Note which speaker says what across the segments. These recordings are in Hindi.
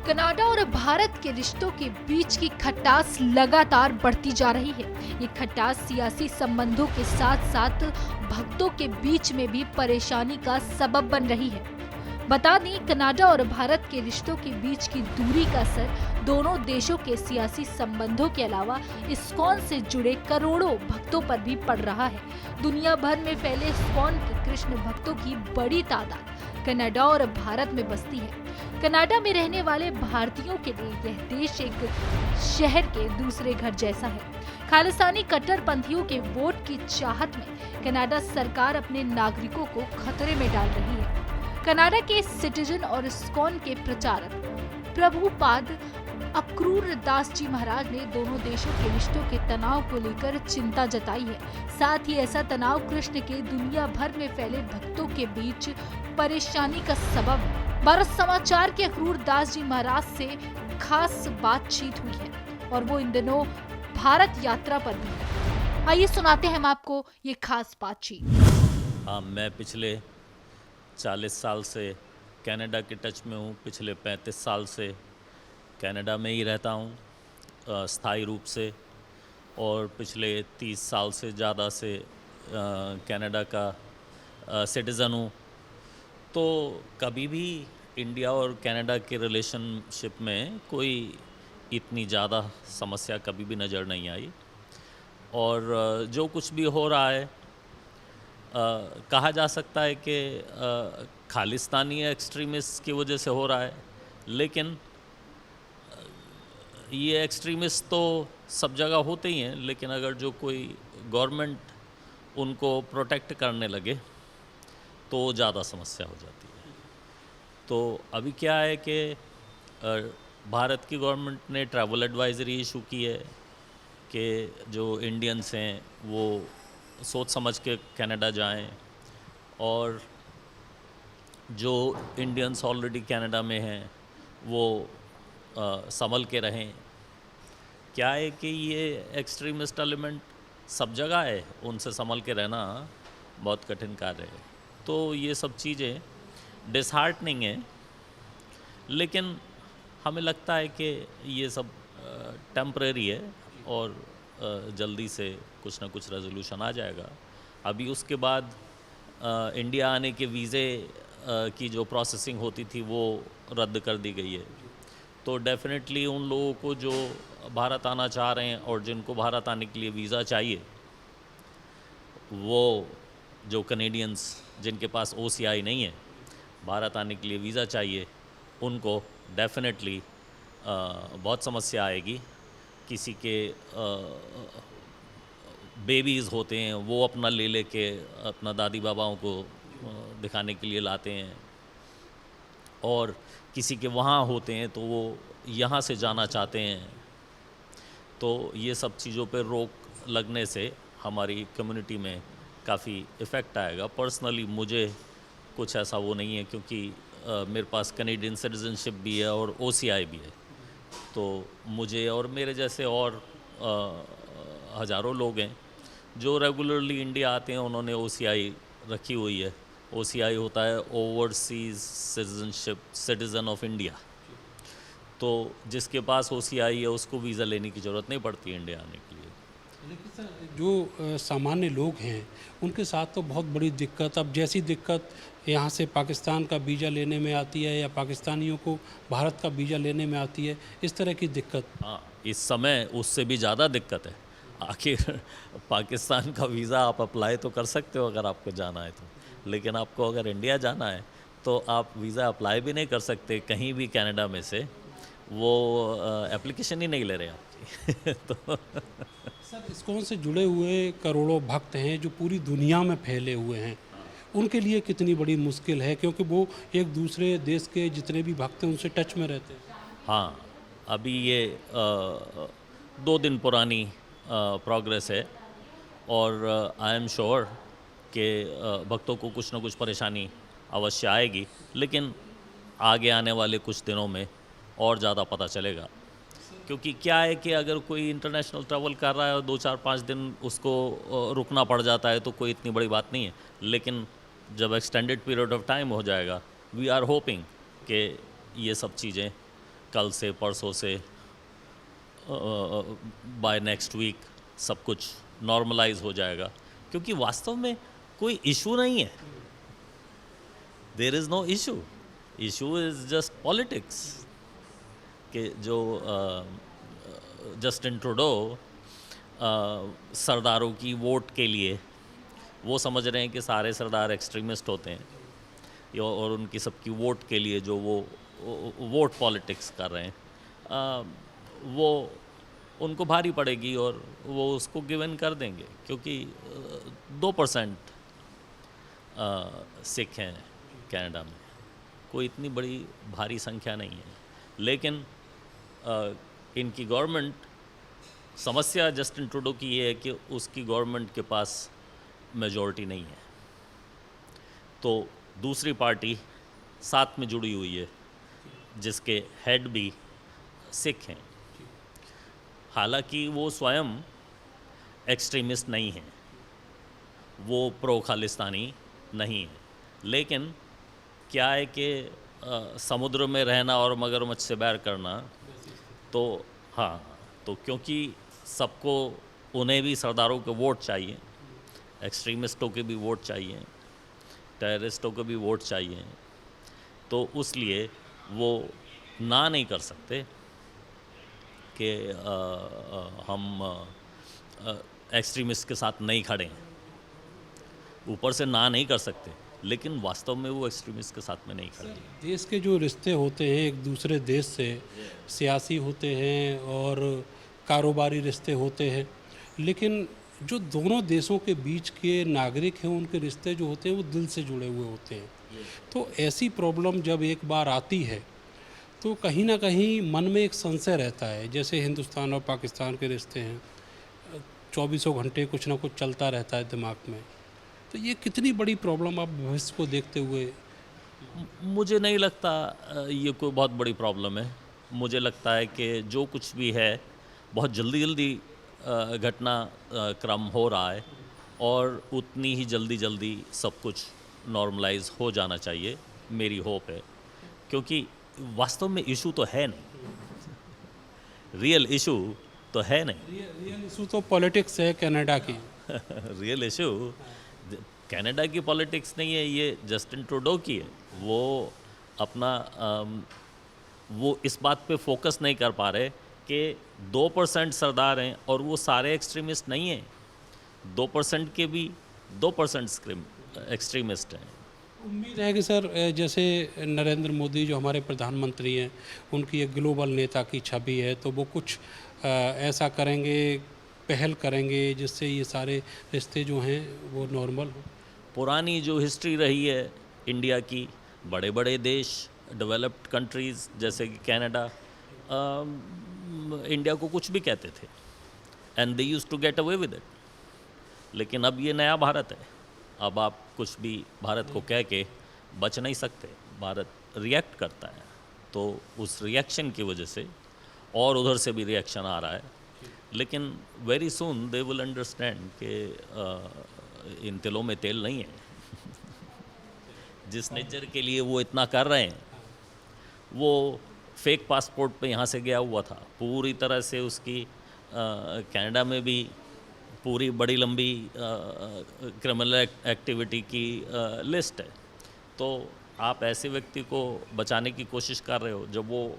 Speaker 1: कनाडा और भारत के रिश्तों के बीच की खटास लगातार बढ़ती जा रही है। ये खटास सियासी संबंधों के साथ साथ भक्तों के बीच में भी परेशानी का सबब बन रही है। बता दें, कनाडा और भारत के रिश्तों के बीच की दूरी का असर दोनों देशों के सियासी संबंधों के अलावा इस्कॉन से जुड़े करोड़ों भक्तों पर भी पड़ रहा है। दुनिया भर में फैले इस्कॉन के कृष्ण भक्तों की बड़ी तादाद कनाडा और भारत में बसती है। कनाडा में रहने वाले भारतीयों के लिए यह देश एक शहर के दूसरे घर जैसा है। खालिस्तानी कट्टरपंथियों के वोट की चाहत में कनाडा सरकार अपने नागरिकों को खतरे में डाल रही है। कनाडा के सिटीजन और इस्कॉन के प्रचारक प्रभुपाद अक्रूर दास जी महाराज ने दोनों देशों के रिश्तों के तनाव को लेकर चिंता जताई है। साथ ही ऐसा तनाव कृष्ण के दुनिया भर में फैले भक्तों के बीच परेशानी का सबब है। भारत समाचार के अक्रूर दास जी महाराज से खास बातचीत हुई है और वो इन दिनों भारत यात्रा पर भी है। आइए सुनाते हैं हम आपको ये खास बातचीत।
Speaker 2: हाँ, मैं पिछले 40 साल से कनाडा के टच में हूँ। पिछले 35 साल से कनाडा में ही रहता हूँ स्थायी रूप से, और पिछले 30 साल से ज़्यादा से कनाडा का सिटीज़न हूँ। तो कभी भी इंडिया और कनाडा के रिलेशनशिप में कोई इतनी ज़्यादा समस्या कभी भी नज़र नहीं आई, और जो कुछ भी हो रहा है कहा जा सकता है कि खालिस्तानी एक्सट्रीमिस्ट की वजह से हो रहा है, लेकिन ये एक्सट्रीमिस्ट तो सब जगह होते ही हैं। लेकिन अगर जो कोई गवर्नमेंट उनको प्रोटेक्ट करने लगे तो ज़्यादा समस्या हो जाती है। तो अभी क्या है कि भारत की गवर्नमेंट ने ट्रैवल एडवाइजरी इशू की है कि जो इंडियंस हैं वो सोच समझ के कनाडा जाएं, और जो इंडियंस ऑलरेडी कनाडा में हैं वो संभल के रहें। क्या है कि ये एक्सट्रीमिस्ट एलिमेंट सब जगह है, उनसे संभल के रहना बहुत कठिन कार्य है। तो ये सब चीज़ें डिसहार्टनिंग है, लेकिन हमें लगता है कि ये सब टेम्परेरी है और जल्दी से कुछ ना कुछ रेजोल्यूशन आ जाएगा। अभी उसके बाद इंडिया आने के वीज़े की जो प्रोसेसिंग होती थी वो रद्द कर दी गई है। तो डेफिनेटली उन लोगों को जो भारत आना चाह रहे हैं और जिनको भारत आने के लिए वीज़ा चाहिए, वो जो कनेडियंस जिनके पास OCI नहीं है, भारत आने के लिए वीज़ा चाहिए, उनको डेफिनेटली बहुत समस्या आएगी। किसी के बेबीज़ होते हैं, वो अपना ले लेके अपना दादी बाबाओं को दिखाने के लिए लाते हैं, और किसी के वहाँ होते हैं तो वो यहाँ से जाना चाहते हैं। तो ये सब चीज़ों पे रोक लगने से हमारी कम्युनिटी में काफ़ी इफ़ेक्ट आएगा। पर्सनली मुझे कुछ ऐसा वो नहीं है, क्योंकि मेरे पास कनेडियन सिटीज़नशिप भी है और OCI भी है। तो मुझे और मेरे जैसे और हज़ारों लोग हैं जो रेगुलरली इंडिया आते हैं, उन्होंने OCI रखी हुई है। OCI होता है ओवरसीज़ सिटीज़न ऑफ इंडिया। तो जिसके पास OCI है उसको वीज़ा लेने की ज़रूरत नहीं पड़ती इंडिया आने के लिए।
Speaker 3: लेकिन सर, जो सामान्य लोग हैं उनके साथ तो बहुत बड़ी दिक्कत, अब जैसी दिक्कत यहाँ से पाकिस्तान का वीज़ा लेने में आती है या पाकिस्तानियों को भारत का वीज़ा लेने में आती है, इस तरह की दिक्कत।
Speaker 2: हाँ, इस समय उससे भी ज़्यादा दिक्कत है। आखिर पाकिस्तान का वीज़ा आप अप्लाई तो कर सकते हो अगर आपको जाना है तो, लेकिन आपको अगर इंडिया जाना है तो आप वीज़ा अप्लाई भी नहीं कर सकते कहीं भी कनाडा में से, वो एप्लीकेशन ही नहीं ले रहे आपकी। तो
Speaker 3: सर, इस्कॉन से जुड़े हुए करोड़ों भक्त हैं जो पूरी दुनिया में फैले हुए हैं, उनके लिए कितनी बड़ी मुश्किल है, क्योंकि वो एक दूसरे देश के जितने भी भक्त हैं उनसे टच में रहते हैं।
Speaker 2: हाँ, अभी ये 2 दिन पुरानी प्रोग्रेस है, और आई एम श्योर कि भक्तों को कुछ ना कुछ परेशानी अवश्य आएगी, लेकिन आगे आने वाले कुछ दिनों में और ज़्यादा पता चलेगा। क्योंकि क्या है कि अगर कोई इंटरनेशनल ट्रैवल कर रहा है और 2-4-5 दिन उसको रुकना पड़ जाता है तो कोई इतनी बड़ी बात नहीं है, लेकिन जब एक्सटेंडेड पीरियड ऑफ टाइम हो जाएगा, वी आर होपिंग कि ये सब चीज़ें कल से परसों से बाय नेक्स्ट वीक सब कुछ नॉर्मलाइज हो जाएगा, क्योंकि वास्तव में कोई इशू नहीं है. There is no issue. Issue is just politics कि जो जस्टिन ट्रूडो सरदारों की वोट के लिए वो समझ रहे हैं कि सारे सरदार एक्सट्रीमिस्ट होते हैं, और उनकी सबकी वोट के लिए जो वो वोट पॉलिटिक्स कर रहे हैं, वो उनको भारी पड़ेगी और वो उसको गिवन कर देंगे, क्योंकि 2% सिख हैं कनाडा में, कोई इतनी बड़ी भारी संख्या नहीं है. लेकिन इनकी गवर्नमेंट, समस्या जस्टिन ट्रूडो की ये है कि उसकी गवर्नमेंट के पास मेजॉरिटी नहीं है, तो दूसरी पार्टी साथ में जुड़ी हुई है जिसके हेड भी सिख हैं. हालांकि वो स्वयं एक्सट्रीमिस्ट नहीं हैं, वो प्रो खालिस्तानी नहीं है, लेकिन क्या है कि समुद्र में रहना और मगरमच्छ से बैर करना, तो हाँ, तो क्योंकि सबको, उन्हें भी सरदारों के वोट चाहिए, एक्सट्रीमिस्टों के भी वोट चाहिए, टेररिस्टों के भी वोट चाहिए, तो उसलिए वो ना नहीं कर सकते कि हम एक्सट्रीमिस्ट के साथ नहीं खड़े हैं. ऊपर से ना नहीं कर सकते, लेकिन वास्तव में वो एक्सट्रीमिस्ट के साथ में नहीं खड़े हैं.
Speaker 3: देश के जो रिश्ते होते हैं एक दूसरे देश से, सियासी होते हैं और कारोबारी रिश्ते होते हैं, लेकिन जो दोनों देशों के बीच के नागरिक हैं उनके रिश्ते जो होते हैं वो दिल से जुड़े हुए होते हैं. तो ऐसी प्रॉब्लम जब एक बार आती है तो कहीं ना कहीं मन में एक संशय रहता है. जैसे हिंदुस्तान और पाकिस्तान के रिश्ते हैं, 24 घंटे कुछ ना कुछ चलता रहता है दिमाग में. तो ये कितनी बड़ी प्रॉब्लम आप भविष्य को देखते हुए?
Speaker 2: मुझे नहीं लगता ये कोई बहुत बड़ी प्रॉब्लम है. मुझे लगता है कि जो कुछ भी है बहुत जल्दी घटना क्रम हो रहा है, और उतनी ही जल्दी सब कुछ नॉर्मलाइज हो जाना चाहिए, मेरी होप है. क्योंकि वास्तव में इशू तो है नहीं, रियल इशू तो है नहीं.
Speaker 3: रियल इशू तो पॉलिटिक्स है कनाडा की.
Speaker 2: रियल इशू कनाडा की पॉलिटिक्स नहीं है, ये जस्टिन ट्रूडो की है. वो अपना वो इस बात पे फोकस नहीं कर पा रहे कि 2% सरदार हैं और वो सारे एक्सट्रीमिस्ट नहीं हैं. 2% के भी 2% एक्सट्रीमिस्ट हैं.
Speaker 3: उम्मीद है कि सर जैसे नरेंद्र मोदी जो हमारे प्रधानमंत्री हैं, उनकी एक ग्लोबल नेता की छवि है, तो वो कुछ ऐसा करेंगे, पहल करेंगे जिससे ये सारे रिश्ते जो हैं वो नॉर्मल हो.
Speaker 2: पुरानी जो हिस्ट्री रही है इंडिया की, बड़े बड़े देश, डेवलप्ड कंट्रीज़ जैसे कि कनाडा, इंडिया को कुछ भी कहते थे and they used to get away with it. लेकिन अब ये नया भारत है, अब आप कुछ भी भारत को कह के बच नहीं सकते. भारत रिएक्ट करता है, तो उस रिएक्शन की वजह से, और उधर से भी रिएक्शन आ रहा है. लेकिन very soon they will understand कि इन तिलों में तेल नहीं है. जिस नेचर के लिए वो इतना कर रहे हैं, वो फेक पासपोर्ट पे यहाँ से गया हुआ था, पूरी तरह से उसकी कनाडा में भी पूरी बड़ी लंबी क्रिमिनल एक्टिविटी की लिस्ट है. तो आप ऐसे व्यक्ति को बचाने की कोशिश कर रहे हो, जब वो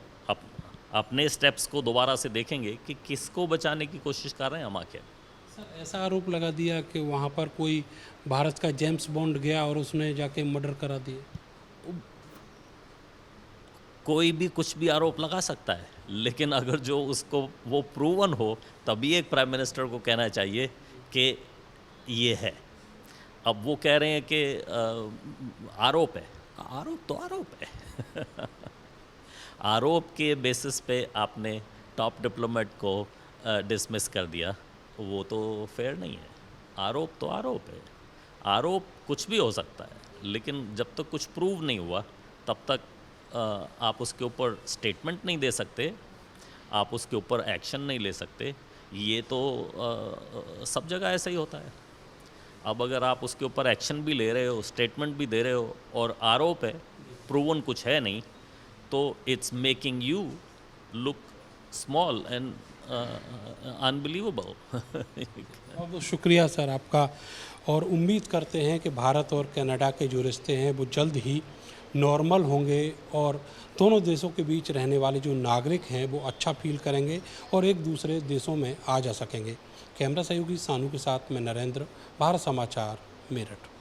Speaker 2: अपने स्टेप्स को दोबारा से देखेंगे कि किसको बचाने की कोशिश कर रहे हैं हम आखिर.
Speaker 3: सर ऐसा आरोप लगा दिया कि वहाँ पर कोई भारत का जेम्स बॉन्ड गया और उसने जाके मर्डर करा दिया.
Speaker 2: कोई भी कुछ भी आरोप लगा सकता है, लेकिन अगर जो उसको वो प्रूवन हो, तभी एक प्राइम मिनिस्टर को कहना चाहिए कि ये है. अब वो कह रहे हैं कि आरोप है. आरोप तो आरोप है. आरोप के बेसिस पे आपने टॉप डिप्लोमेट को डिसमिस कर दिया, वो तो फेयर नहीं है. आरोप तो आरोप है. आरोप कुछ भी हो सकता है, लेकिन जब तक कुछ प्रूव नहीं हुआ तब तक आप उसके ऊपर स्टेटमेंट नहीं दे सकते, आप उसके ऊपर एक्शन नहीं ले सकते. ये तो सब जगह ऐसा ही होता है. अब अगर आप उसके ऊपर एक्शन भी ले रहे हो, स्टेटमेंट भी दे रहे हो, और आरोप है, प्रूवन कुछ है नहीं, तो it's making you look small and unbelievable.
Speaker 3: बहुत बहुत शुक्रिया सर आपका, और उम्मीद करते हैं कि भारत और कनाडा के जो रिश्ते हैं वो जल्द ही नॉर्मल होंगे और दोनों देशों के बीच रहने वाले जो नागरिक हैं वो अच्छा फील करेंगे और एक दूसरे देशों में आ जा सकेंगे। कैमरा सहयोगी सानू के साथ मैं नरेंद्र, भारत समाचार, मेरठ।